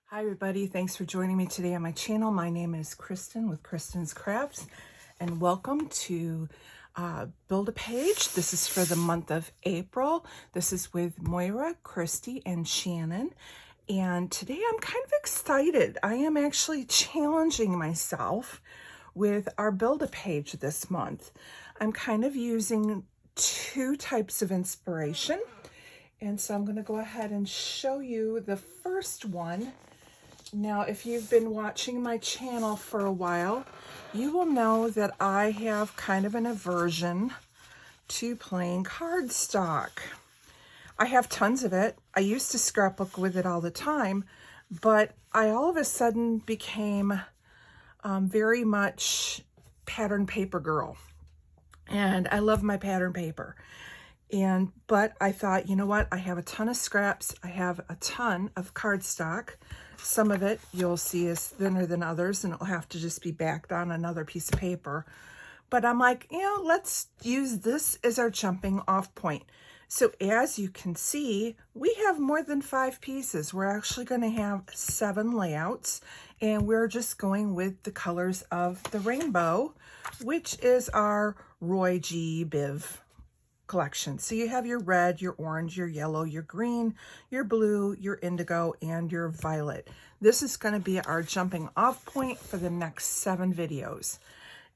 Hi everybody, thanks for joining me today on my channel. My name is Kristen with Kristen's Crafts and welcome to Build a Page. This is for the month of April. This is with Moira, Christy, and Shannon. And today I'm kind of excited. I am actually challenging myself with our Build a Page this month. I'm kind of using two types of inspiration. And so I'm going to go ahead and show you the first one. Now, if you've been watching my channel for a while, you will know that I have kind of an aversion to plain cardstock. I have tons of it. I used to scrapbook with it all the time, but I all of a sudden became very much pattern paper girl. And I love my pattern paper. But I thought, you know what? I have a ton of scraps. I have a ton of cardstock. Some of it you'll see is thinner than others and it'll have to just be backed on another piece of paper. But I'm like, let's use this as our jumping off point. So as you can see, we have more than 5 pieces. We're actually going to have 7 layouts, and we're just going with the colors of the rainbow, which is our Roy G. Biv collection. So you have your red, your orange, your yellow, your green, your blue, your indigo, and your violet. This is going to be our jumping off point for the next 7 videos.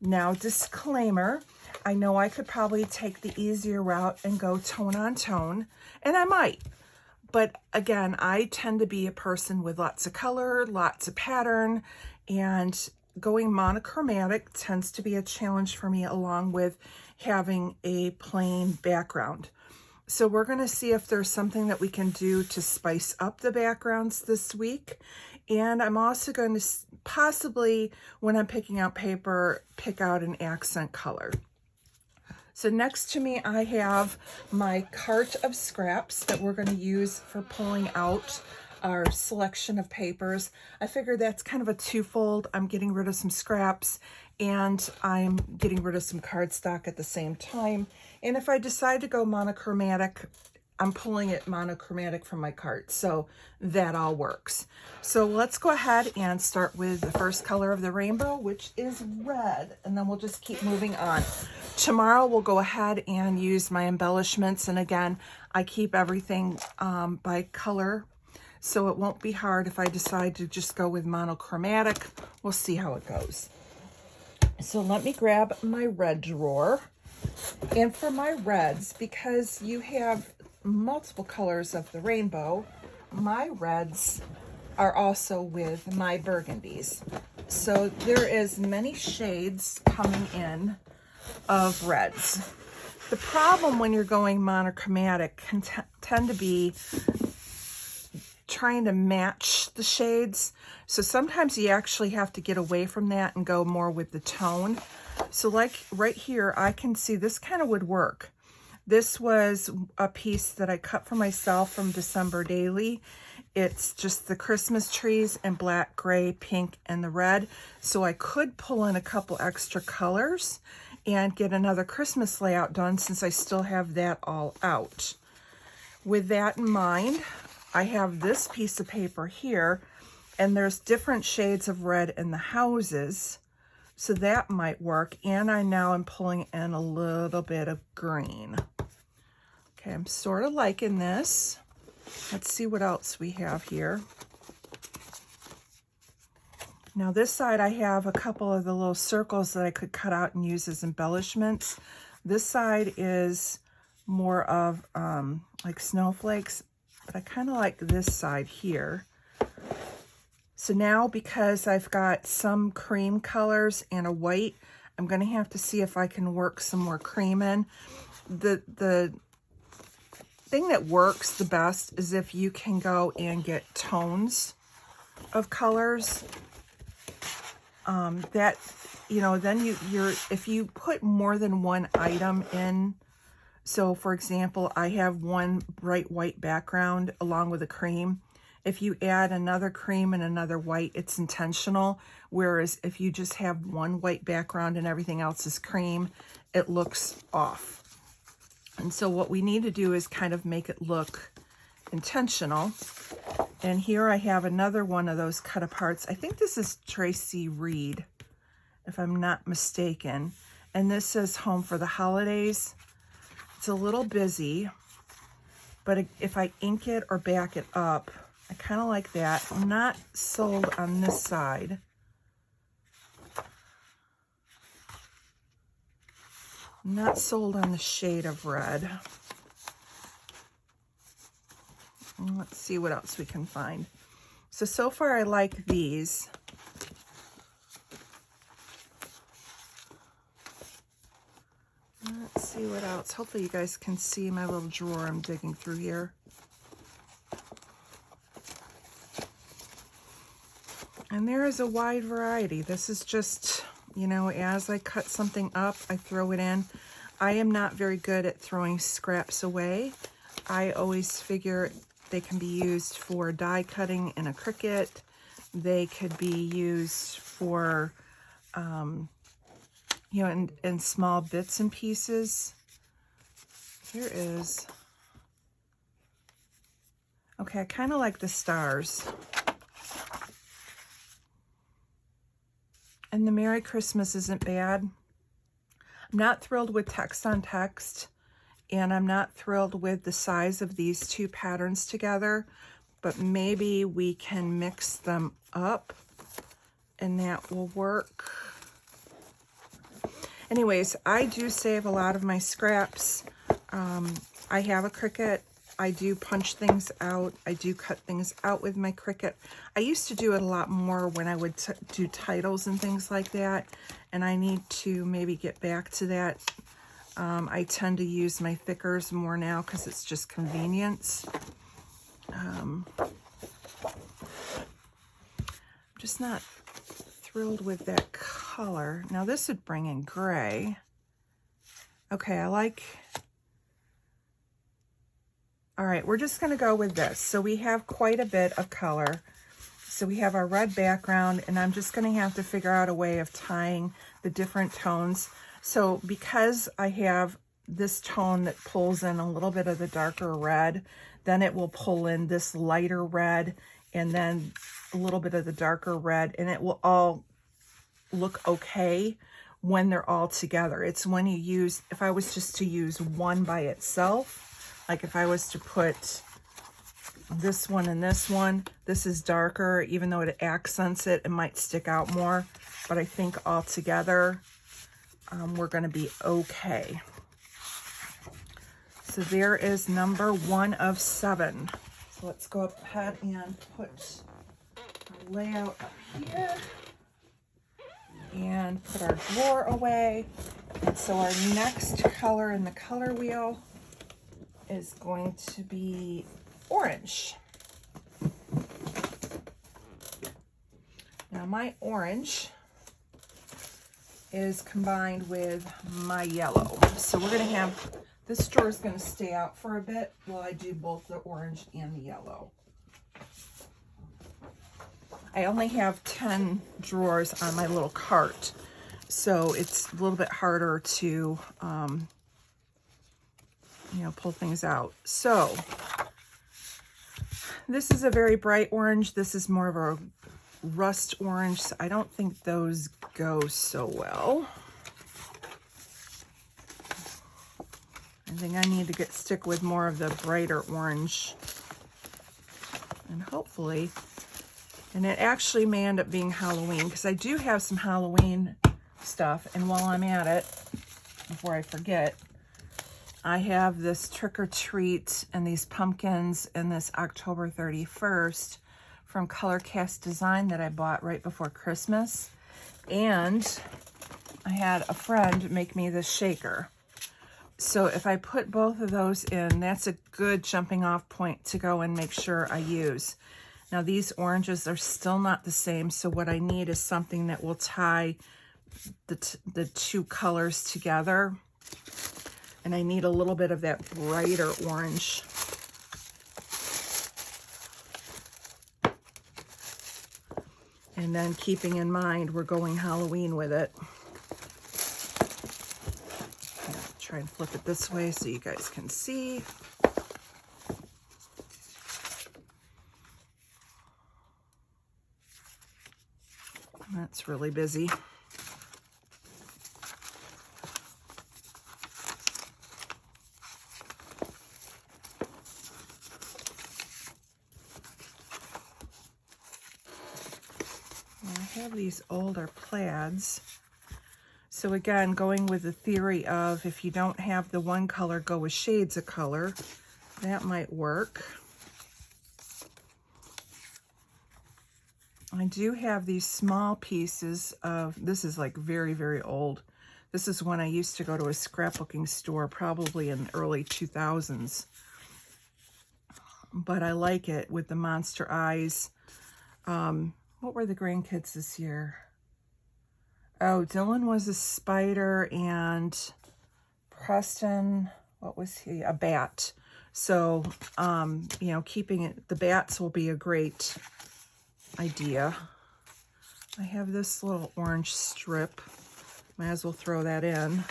Now, disclaimer, I know I could probably take the easier route and go tone on tone, and I might. But again, I tend to be a person with lots of color, lots of pattern, and going monochromatic tends to be a challenge for me, along with having a plain background. So we're going to see if there's something that we can do to spice up the backgrounds this week. And I'm also going to possibly, when I'm picking out paper, pick out an accent color. So next to me, I have my cart of scraps that we're going to use for pulling out our selection of papers. I figured that's kind of a twofold. I'm getting rid of some scraps and I'm getting rid of some cardstock at the same time. And if I decide to go monochromatic, I'm pulling it monochromatic from my cart. So that all works. So let's go ahead and start with the first color of the rainbow, which is red. And then we'll just keep moving on. Tomorrow we'll go ahead and use my embellishments. And again, I keep everything by color, so it won't be hard if I decide to just go with monochromatic. We'll see how it goes. So let me grab my red drawer. And for my reds, because you have multiple colors of the rainbow, my reds are also with my burgundies. So there is many shades coming in of reds. The problem when you're going monochromatic can tend to be trying to match the shades. So sometimes you actually have to get away from that and go more with the tone. So like right here, I can see this kind of would work. This was a piece that I cut for myself from December Daily. It's just the Christmas trees and black, gray, pink, and the red. So I could pull in a couple extra colors and get another Christmas layout done since I still have that all out. With that in mind, I have this piece of paper here, and there's different shades of red in the houses, so that might work. And I now am pulling in a little bit of green. Okay, I'm sort of liking this. Let's see what else we have here. Now this side, I have a couple of the little circles that I could cut out and use as embellishments. This side is more of like snowflakes, but I kind of like this side here. So now, because I've got some cream colors and a white, I'm going to have to see if I can work some more cream in. The thing that works the best is if you can go and get tones of colors. Then if you put more than one item in. So for example, I have one bright white background along with a cream. If you add another cream and another white, it's intentional. Whereas if you just have one white background and everything else is cream, it looks off. And so what we need to do is kind of make it look intentional. And here I have another one of those cut aparts. I think this is Tracy Reed, if I'm not mistaken. And this says Home for the Holidays. It's a little busy, but if I ink it or back it up, I kind of like that. I'm not sold on this side. I'm not sold on the shade of red. Let's see what else we can find. So far I like these. Let's see what else. Hopefully you guys can see my little drawer I'm digging through here. And there is a wide variety. This is just, you know, as I cut something up, I throw it in. I am not very good at throwing scraps away. I always figure they can be used for die cutting in a Cricut. They could be used for, you know, in small bits and pieces. Here is, okay, I kind of like the stars. And the Merry Christmas isn't bad. I'm not thrilled with text on text, and I'm not thrilled with the size of these two patterns together, but maybe we can mix them up and that will work. Anyways, I do save a lot of my scraps. I have a Cricut. I do punch things out. I do cut things out with my Cricut. I used to do it a lot more when I would do titles and things like that, and I need to maybe get back to that. I tend to use my thickers more now because it's just convenience. I'm just not thrilled with that color. Now this would bring in gray. Okay, I like... All right, we're just gonna go with this. So we have quite a bit of color. So we have our red background, and I'm just gonna have to figure out a way of tying the different tones. So because I have this tone that pulls in a little bit of the darker red, then it will pull in this lighter red, and then a little bit of the darker red, and it will all look okay when they're all together. It's when you use, if I was just to use one by itself, like if I was to put this one and this one, this is darker, even though it accents it, it might stick out more, but I think all together, we're gonna be okay. So there is number 1 of 7. So let's go ahead and put our layout up here and put our drawer away. And so our next color in the color wheel is going to be orange. Now my orange is combined with my yellow. So we're gonna have, this drawer is gonna stay out for a bit while I do both the orange and the yellow. I only have 10 drawers on my little cart, so it's a little bit harder to, you know, pull things out. So this is a very bright orange. This is more of a rust orange. So I don't think those go so well. I think I need to stick with more of the brighter orange. And hopefully, and it actually may end up being Halloween, because I do have some Halloween stuff. And while I'm at it, before I forget, I have this trick or treat and these pumpkins and this October 31st from Color Cast Design that I bought right before Christmas. And I had a friend make me this shaker. So if I put both of those in, that's a good jumping off point to go and make sure I use. Now these oranges are still not the same, so what I need is something that will tie the two colors together. And I need a little bit of that brighter orange. And then keeping in mind, we're going Halloween with it. Try and flip it this way so you guys can see. That's really busy. I have these older plaids. So again, going with the theory of if you don't have the one color, go with shades of color. That might work. I do have these small pieces of, this is like very, very old. This is when I used to go to a scrapbooking store, probably in the early 2000s. But I like it with the monster eyes. What were the grandkids this year? Oh, Dylan was a spider and Preston, what was he? A bat. So, you know, keeping it, the bats will be a great idea. I have this little orange strip. Might as well throw that in.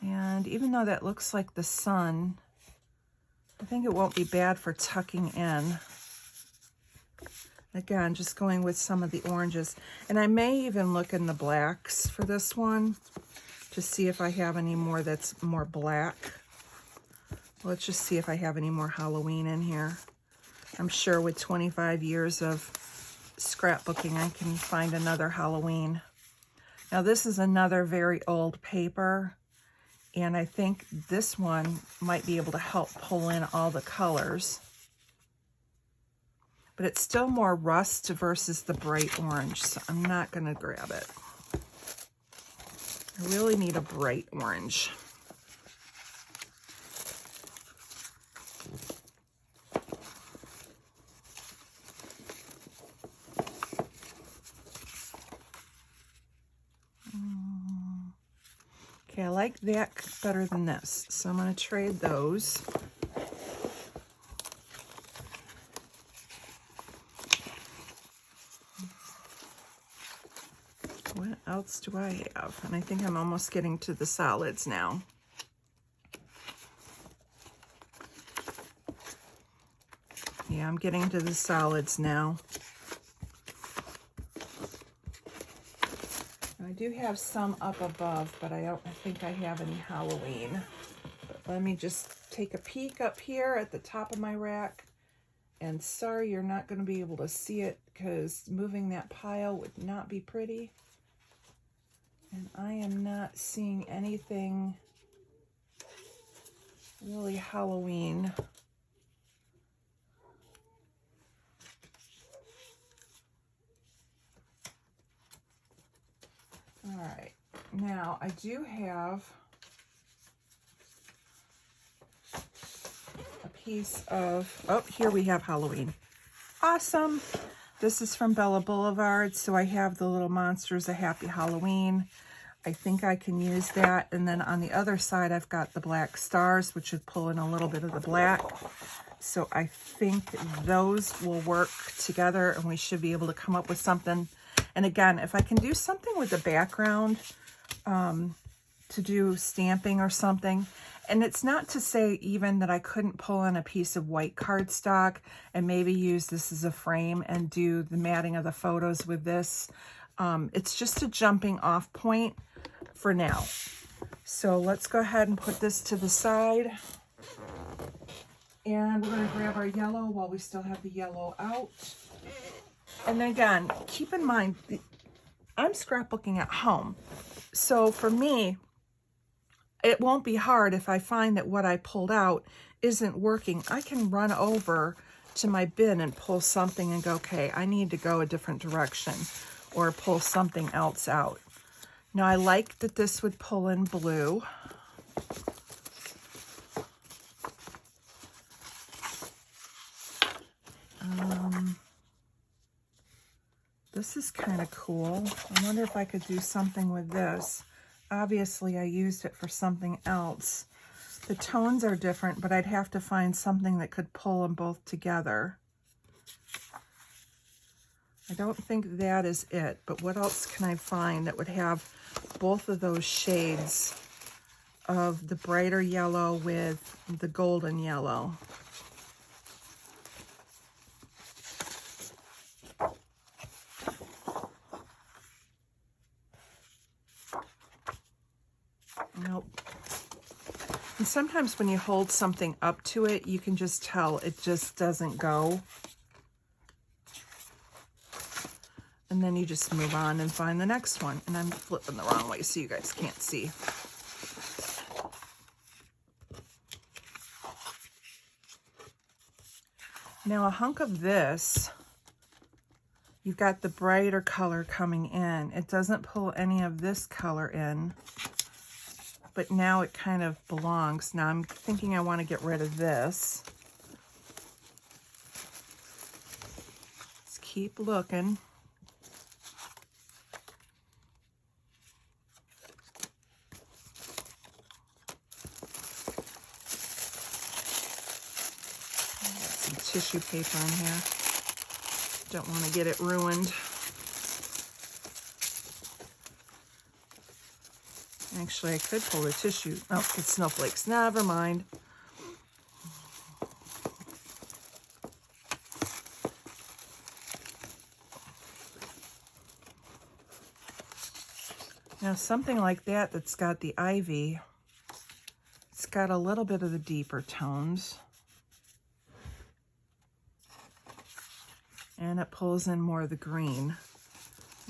And even though that looks like the sun, I think it won't be bad for tucking in. Again, just going with some of the oranges. And I may even look in the blacks for this one to see if I have any more that's more black. Let's just see if I have any more Halloween in here. I'm sure with 25 years of scrapbooking, I can find another Halloween. Now this is another very old paper. And I think this one might be able to help pull in all the colors. But it's still more rust versus the bright orange, so I'm not gonna grab it. I really need a bright orange. Okay, I like that better than this, so I'm going to trade those. What else do I have? And I think I'm almost getting to the solids now. Yeah, I'm getting to the solids now. I do have some up above, but I don't think I have any Halloween. But let me just take a peek up here at the top of my rack. And sorry, you're not going to be able to see it because moving that pile would not be pretty. And I am not seeing anything really Halloween. All right, now I do have a piece of, oh, here we have Halloween. Awesome. This is from Bella Boulevard, so I have the little monsters, a happy Halloween. I think I can use that. And then on the other side, I've got the black stars, which should pull in a little bit of the black. So I think those will work together and we should be able to come up with something. And again, if I can do something with the background to do stamping or something, and it's not to say even that I couldn't pull in a piece of white cardstock and maybe use this as a frame and do the matting of the photos with this. It's just a jumping off point for now. So let's go ahead and put this to the side. And we're going to grab our yellow while we still have the yellow out. And again, keep in mind, I'm scrapbooking at home. So for me, it won't be hard if I find that what I pulled out isn't working. I can run over to my bin and pull something and go, okay, I need to go a different direction, or pull something else out. Now I like that this would pull in blue. This is kind of cool. I wonder if I could do something with this. Obviously, I used it for something else. The tones are different, but I'd have to find something that could pull them both together. I don't think that is it, but what else can I find that would have both of those shades of the brighter yellow with the golden yellow. Nope. And sometimes when you hold something up to it, you can just tell it just doesn't go. And then you just move on and find the next one. And I'm flipping the wrong way so you guys can't see. Now a hunk of this, you've got the brighter color coming in. It doesn't pull any of this color in, but now it kind of belongs. Now I'm thinking I want to get rid of this. Let's keep looking. Tissue paper in here. Don't want to get it ruined. Actually, I could pull the tissue. Oh, it's snowflakes. Never mind. Now, something like that that's got the ivy, it's got a little bit of the deeper tones. And it pulls in more of the green.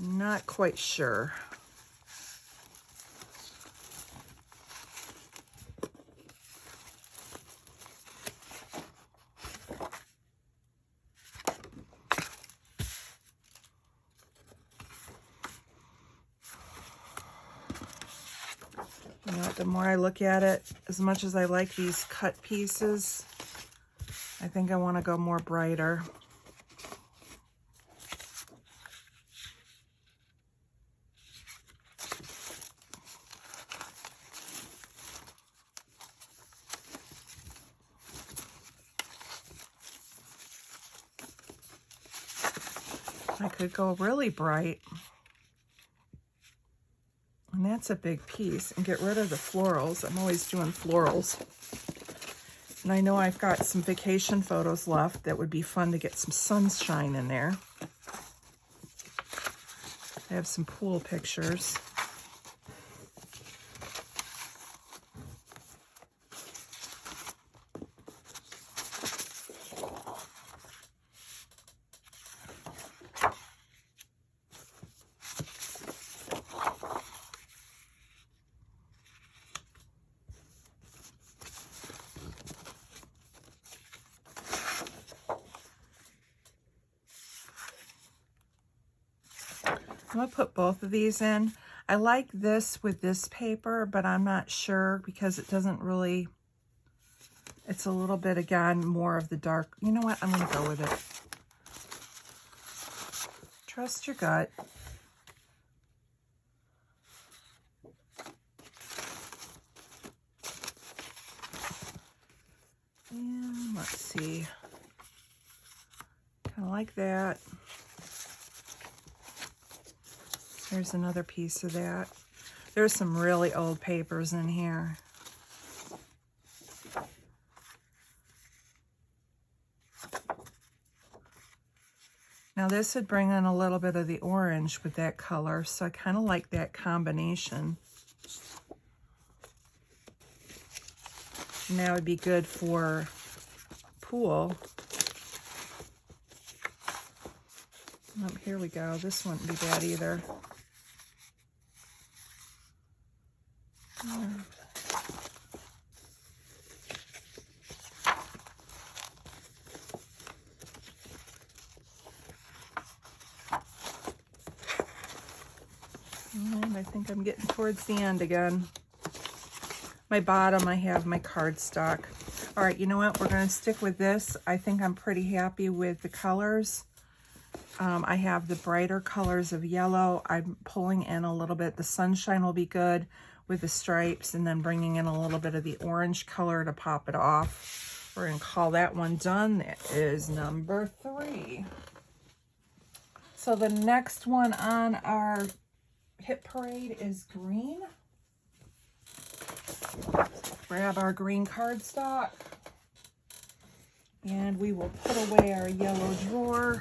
Not quite sure. You know what, the more I look at it, as much as I like these cut pieces, I think I want to go more brighter. I could go really bright, and that's a big piece, and get rid of the florals. I'm always doing florals. And I know I've got some vacation photos left that would be fun to get some sunshine in there. I have some pool pictures. I'm going to put both of these in. I like this with this paper, but I'm not sure because it doesn't really, it's a little bit, again, more of the dark. You know what? I'm going to go with it. Trust your gut. And let's see. Kind of like that. There's another piece of that. There's some really old papers in here. Now this would bring in a little bit of the orange with that color, so I kind of like that combination. And that would be good for pool. Oh, here we go. This wouldn't be bad either. And I think I'm getting towards the end again. My bottom, I have my cardstock. All right, you know what? We're going to stick with this. I think I'm pretty happy with the colors. I have the brighter colors of yellow. I'm pulling in a little bit. The sunshine will be good with the stripes, and then bringing in a little bit of the orange color to pop it off. We're going to call that one done. That is number 3. So the next one on our hit parade is green. Grab our green cardstock, and we will put away our yellow drawer.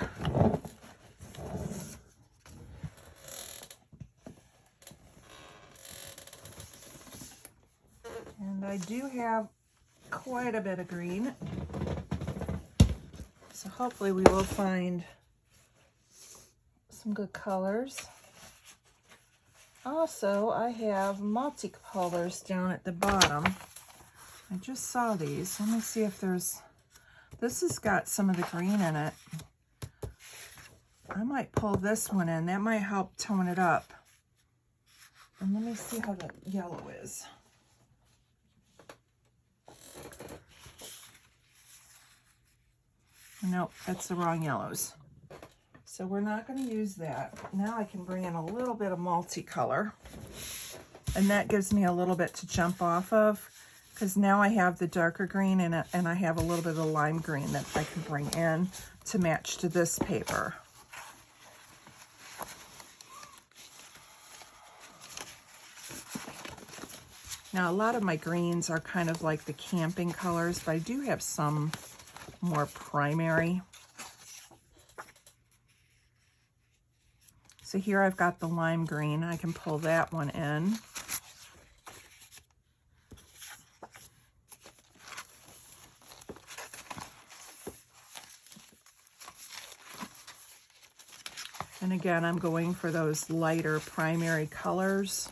And I do have quite a bit of green, so hopefully we will find some good colors. Also, I have multicolors down at the bottom. I just saw these. Let me see if there's, this has got some of the green in it. I might pull this one in. That might help tone it up. And let me see how the yellow is. Nope, that's the wrong yellows. So we're not going to use that. Now I can bring in a little bit of multicolor. And that gives me a little bit to jump off of, because now I have the darker green in it, and I have a little bit of lime green that I can bring in to match to this paper. Now a lot of my greens are kind of like the camping colors, but I do have some more primary. So here I've got the lime green. I can pull that one in. And again, I'm going for those lighter primary colors.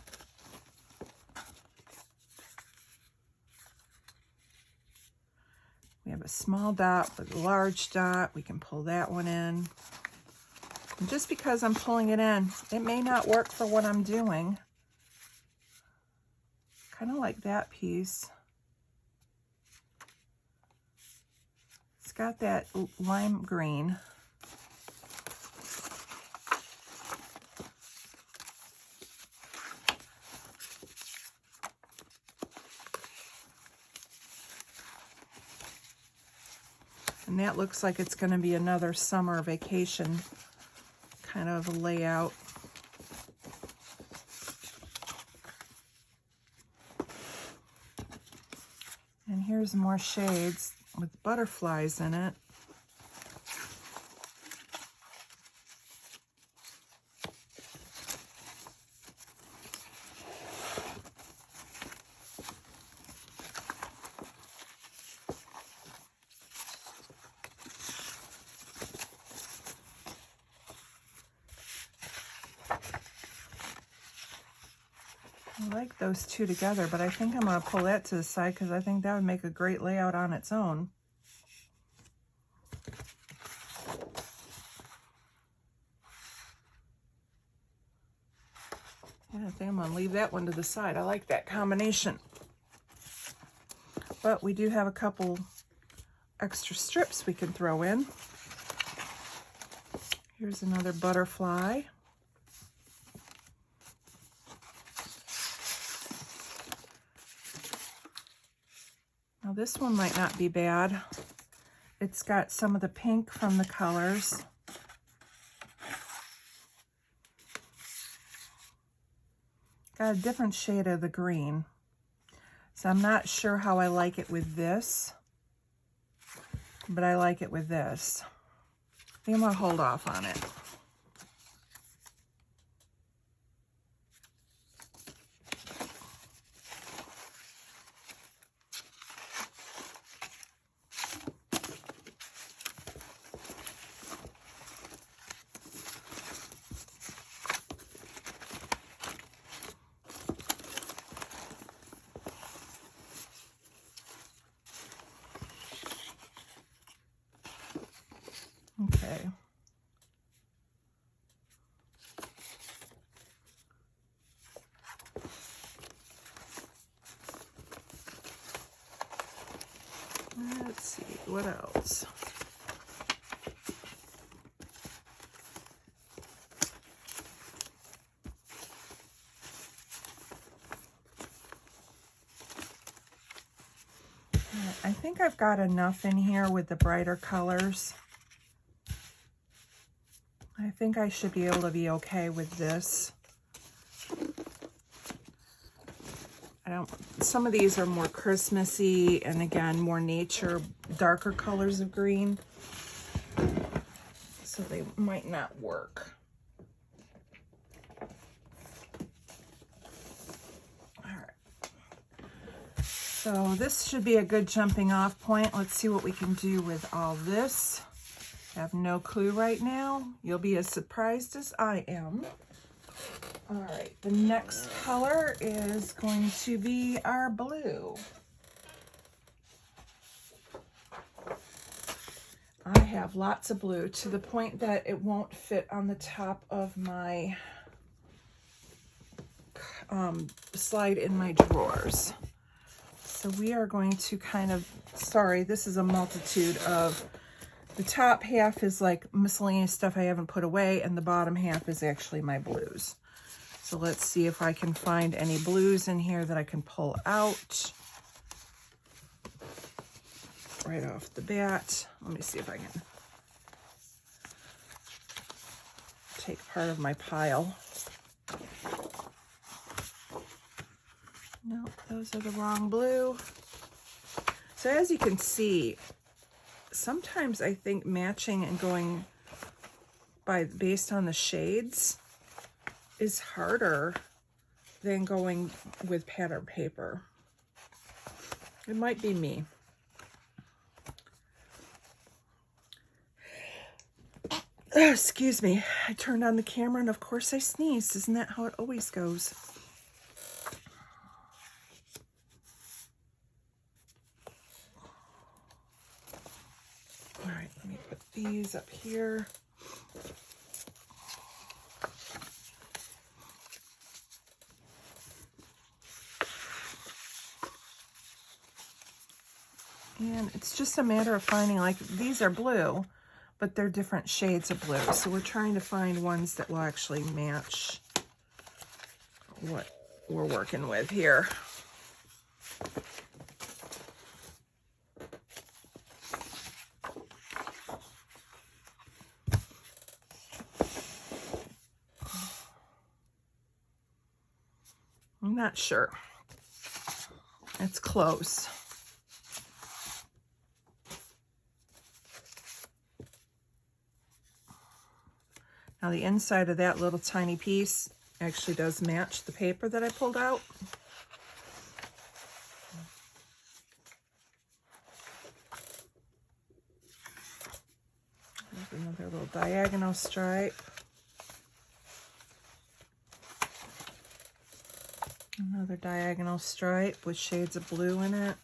We have a small dot with a large dot. We can pull that one in. And just because I'm pulling it in, it may not work for what I'm doing. Kind of like that piece. It's got that lime green. And that looks like it's going to be another summer vacation kind of a layout. And here's more shades with butterflies in it. I like those two together, but I think I'm going to pull that to the side because I think that would make a great layout on its own. Yeah, I think I'm going to leave that one to the side. I like that combination. But we do have a couple extra strips we can throw in. Here's another butterfly. Now this one might not be bad. It's got some of the pink from the colors. Got a different shade of the green. So I'm not sure how I like it with this, but I like it with this. I think I'm gonna hold off on it. Okay. Let's see, what else? I think I've got enough in here with the brighter colors. I think I should be able to be okay with this. I some of these are more Christmassy, and again, more nature, darker colors of green. So they might not work. All right. So this should be a good jumping off point. Let's see what we can do with all this. I have no clue right now. You'll be as surprised as I am. All right, the next color is going to be our blue. I have lots of blue to the point that it won't fit on the top of my slide in my drawers. So we are going to kind of, sorry, this is a multitude of, the top half is like miscellaneous stuff I haven't put away, and the bottom half is actually my blues. So let's see if I can find any blues in here that I can pull out right off the bat. Let me see if I can take part of my pile. No, those are the wrong blue. So as you can see, sometimes I think matching and going based on the shades is harder than going with pattern paper. It might be me. Excuse me, I turned on the camera and of course I sneezed. Isn't that how it always goes? All right, let me put these up here. And it's just a matter of finding, like, these are blue, but they're different shades of blue. So we're trying to find ones that will actually match what we're working with here. I'm not sure. It's close. Now the inside of that little tiny piece actually does match the paper that I pulled out. There's another little diagonal stripe. Another diagonal stripe with shades of blue in it.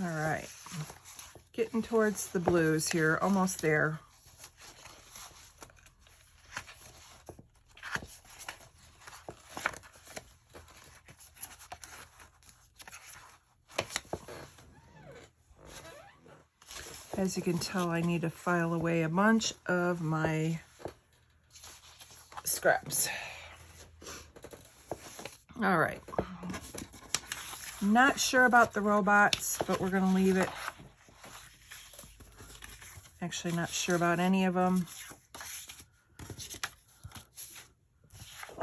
All right, getting towards the blues here, almost there. As you can tell, I need to file away a bunch of my scraps. All right. Not sure about the robots, but we're going to leave it. Actually, not sure about any of them.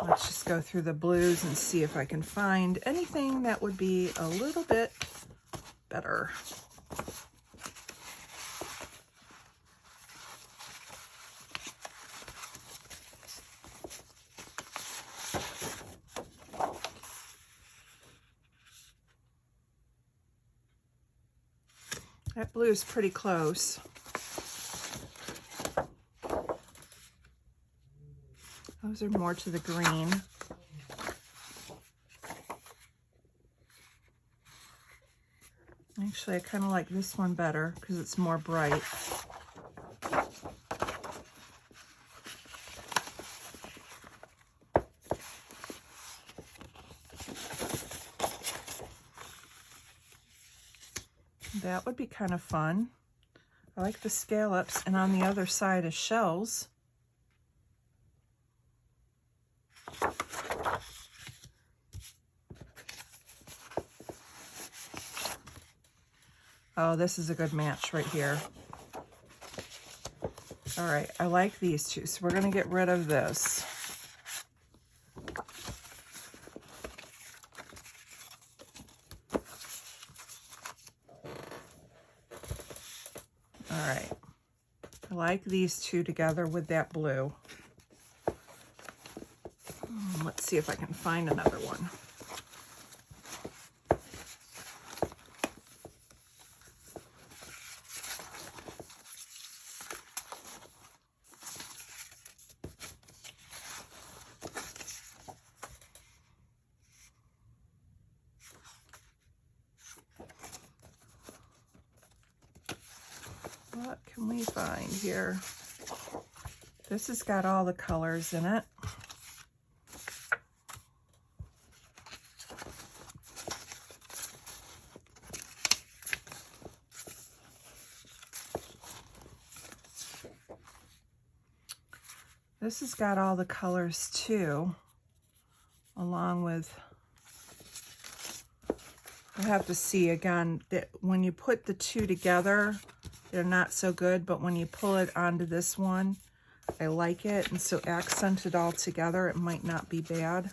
Let's just go through the blues and see if I can find anything that would be a little bit better. That blue is pretty close. Those are more to the green. Actually, I kind of like this one better because it's more bright. That would be kind of fun. I like the scallops, and on the other side is shells. Oh, this is a good match right here. All right, I like these two, so we're gonna get rid of this. All right, I like these two together with that blue. Let's see if I can find another one. What can we find here? This has got all the colors in it. This has got all the colors too, along with, I have to see again that when you put the two together, they're not so good, but when you pull it onto this one, I like it. And so accented all together, it might not be bad.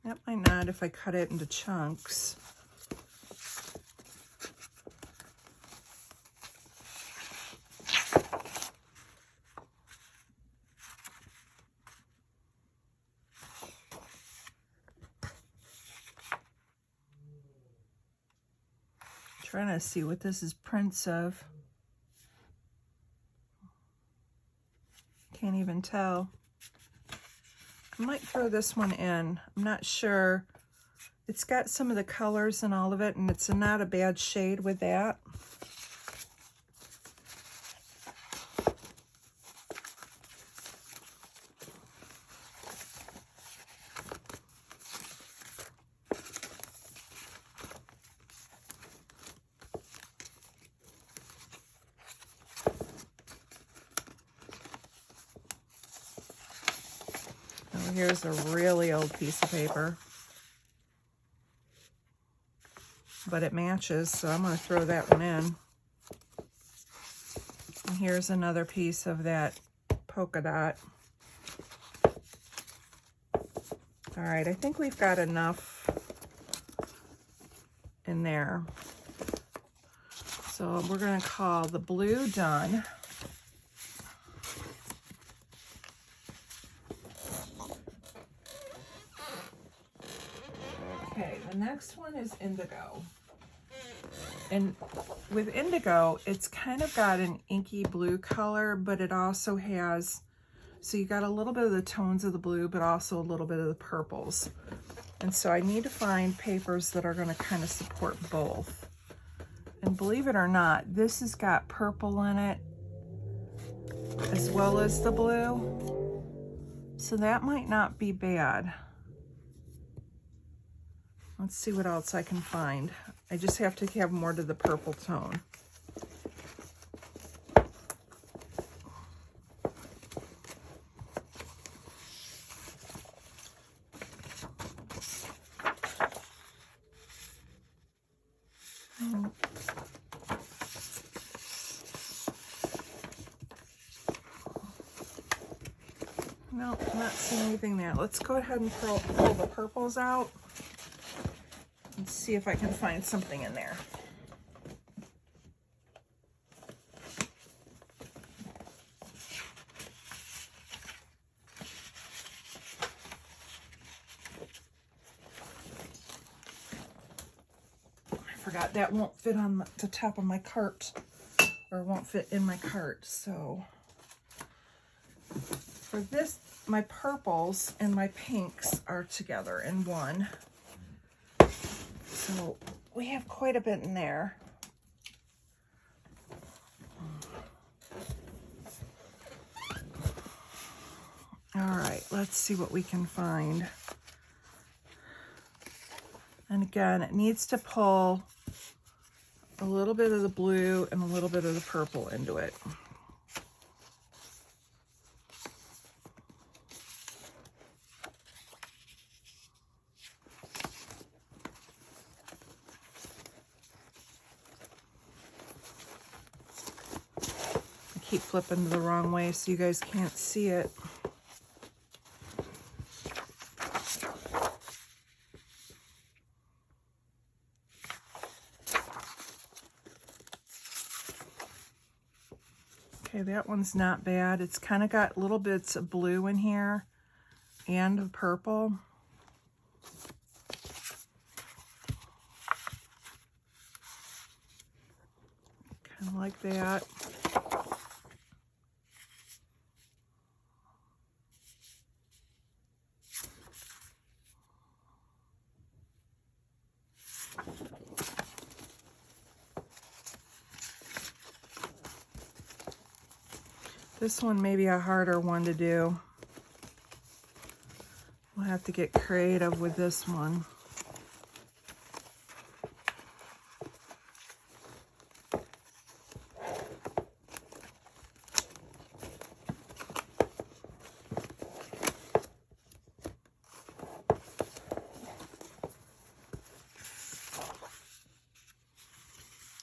That might not if I cut it into chunks. Trying to see what this is prints of. Can't even tell. I might throw this one in. I'm not sure. It's got some of the colors and all of it, and it's not a bad shade with that. Here's a really old piece of paper, but it matches, so I'm going to throw that one in. And here's another piece of that polka dot. All right, I think we've got enough in there. So we're going to call the blue done. Okay, the next one is Indigo. And with Indigo, it's kind of got an inky blue color, but it also has, so you got a little bit of the tones of the blue, but also a little bit of the purples. And so I need to find papers that are going to kind of support both. And believe it or not, this has got purple in it, as well as the blue. So that might not be bad. Let's see what else I can find. I just have to have more to the purple tone. No, I'm not seeing anything there. Let's go ahead and pull the purples out. Let's see if I can find something in there. I forgot that won't fit on the top of my cart, or won't fit in my cart. So for this my purples and my pinks are together in one. So we have quite a bit in there. All right, let's see what we can find. And again, it needs to pull a little bit of the blue and a little bit of the purple into it. I keep flipping the wrong way so you guys can't see it. Okay, that one's not bad. It's kind of got little bits of blue in here and purple. Kind of like that. This one may be a harder one to do. We'll have to get creative with this one.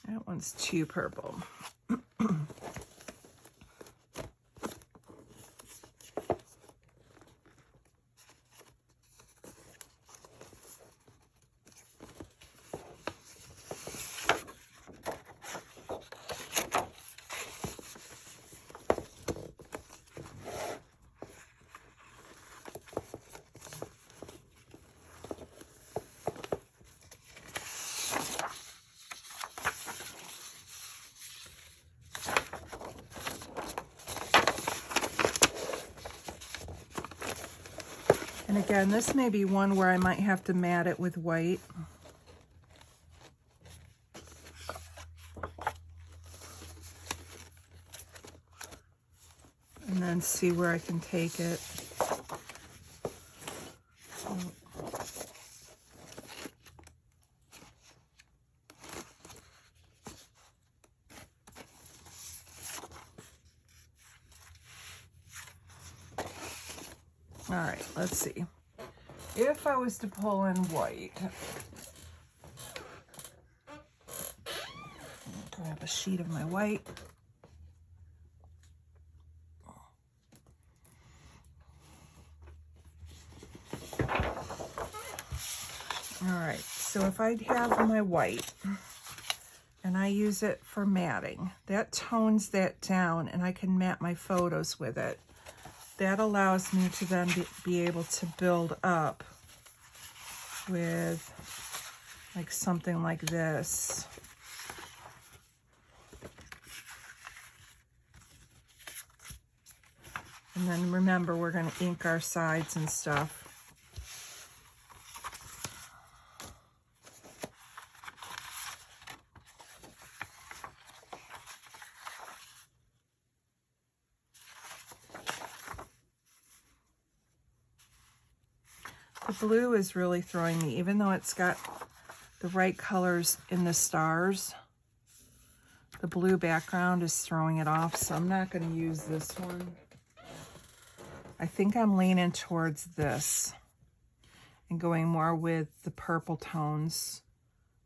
That one's too purple. And again, this may be one where I might have to mat it with white. And then see where I can take it. All right, let's see. If I was to pull in white, grab a sheet of my white. All right, so if I have my white and I use it for matting, that tones that down and I can mat my photos with it. That allows me to then be able to build up with like something like this. And then remember, we're going to ink our sides and stuff. The blue is really throwing me, even though it's got the right colors in the stars. The blue background is throwing it off, so I'm not going to use this one. I think I'm leaning towards this and going more with the purple tones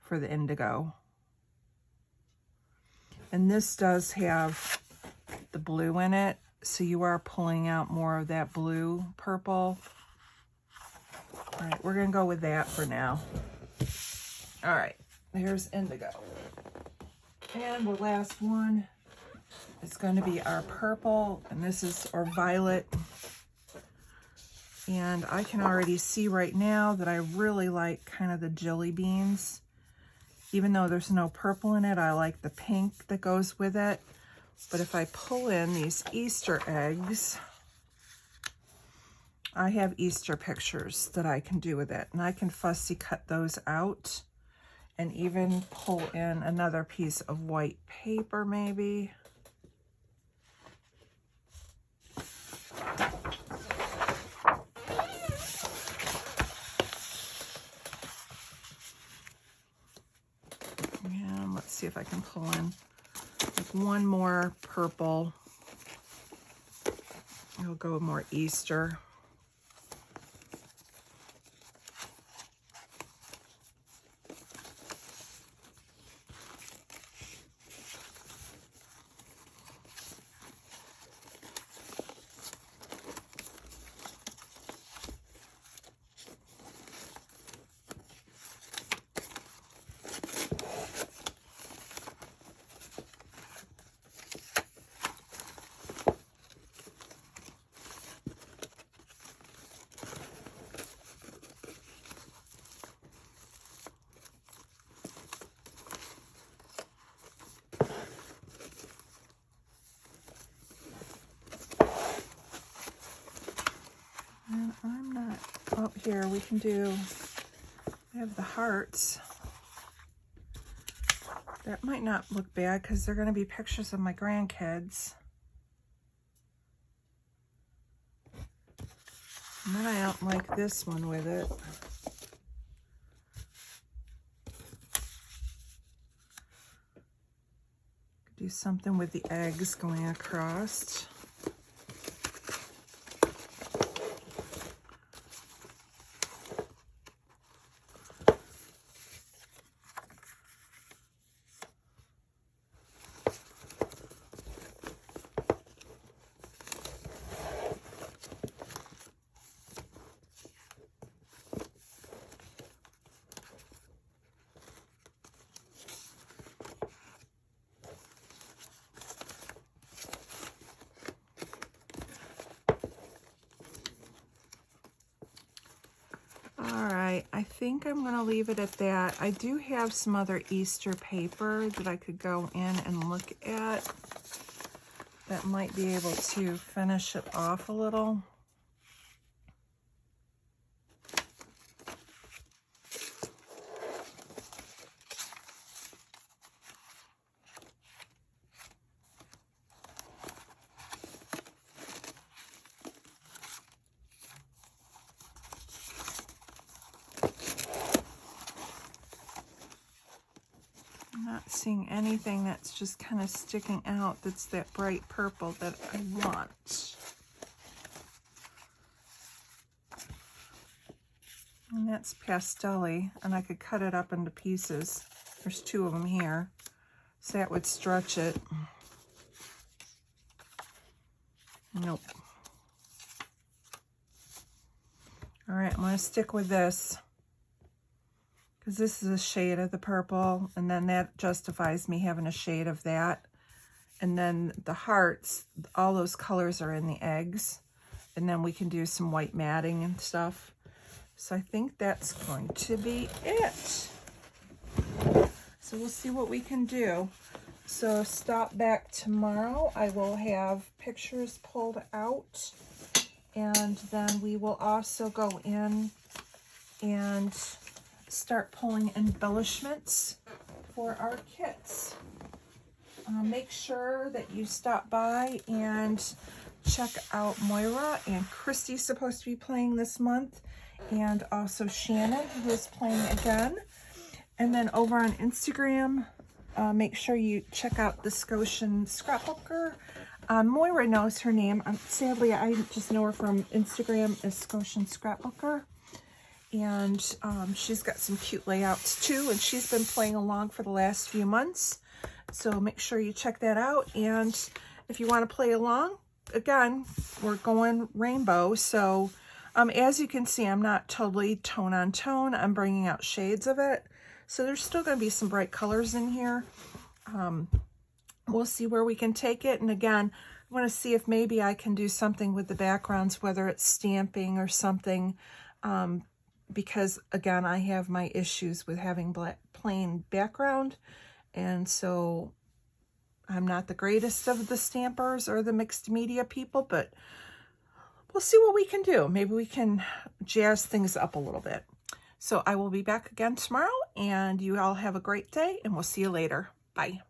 for the indigo. And this does have the blue in it, so you are pulling out more of that blue purple. All right, we're going to go with that for now. All right, here's indigo. And the last one is going to be our purple, and this is our violet. And I can already see right now that I really like kind of the jelly beans. Even though there's no purple in it, I like the pink that goes with it. But if I pull in these Easter eggs, I have Easter pictures that I can do with it, and I can fussy cut those out and even pull in another piece of white paper maybe. And let's see if I can pull in like one more purple. I'll go more Easter. And I'm not up here. We can do, I have the hearts. That might not look bad because they're going to be pictures of my grandkids. And then I don't like this one with it. Do something with the eggs going across. I think I'm going to leave it at that. I do have some other Easter paper that I could go in and look at that might be able to finish it off a little. Not seeing anything that's just kind of sticking out that's that bright purple that I want. And that's pastel-y, and I could cut it up into pieces. There's two of them here, so that would stretch it. Nope. All right, I'm going to stick with this, because this is a shade of the purple, and then that justifies me having a shade of that. And then the hearts, all those colors are in the eggs, and then we can do some white matting and stuff. So I think that's going to be it. So we'll see what we can do. So stop back tomorrow. I will have pictures pulled out, and then we will also go in and start pulling embellishments for our kits. Make sure that you stop by and check out Moira, and Christy's supposed to be playing this month, and also Shannon, who is playing again. And then over on Instagram, make sure you check out the Scotian Scrapbooker. Moira knows her name. Sadly, I just know her from Instagram as Scotian Scrapbooker. And she's got some cute layouts too, and she's been playing along for the last few months. So make sure you check that out. And if you want to play along, again, we're going rainbow. So as you can see, I'm not totally tone on tone. I'm bringing out shades of it. So there's still going to be some bright colors in here. We'll see where we can take it. And again, I want to see if maybe I can do something with the backgrounds, whether it's stamping or something. Because again, I have my issues with having plain background, and so I'm not the greatest of the stampers or the mixed media people, but we'll see what we can do. Maybe we can jazz things up a little bit. So I will be back again tomorrow, and you all have a great day, and we'll see you later. Bye.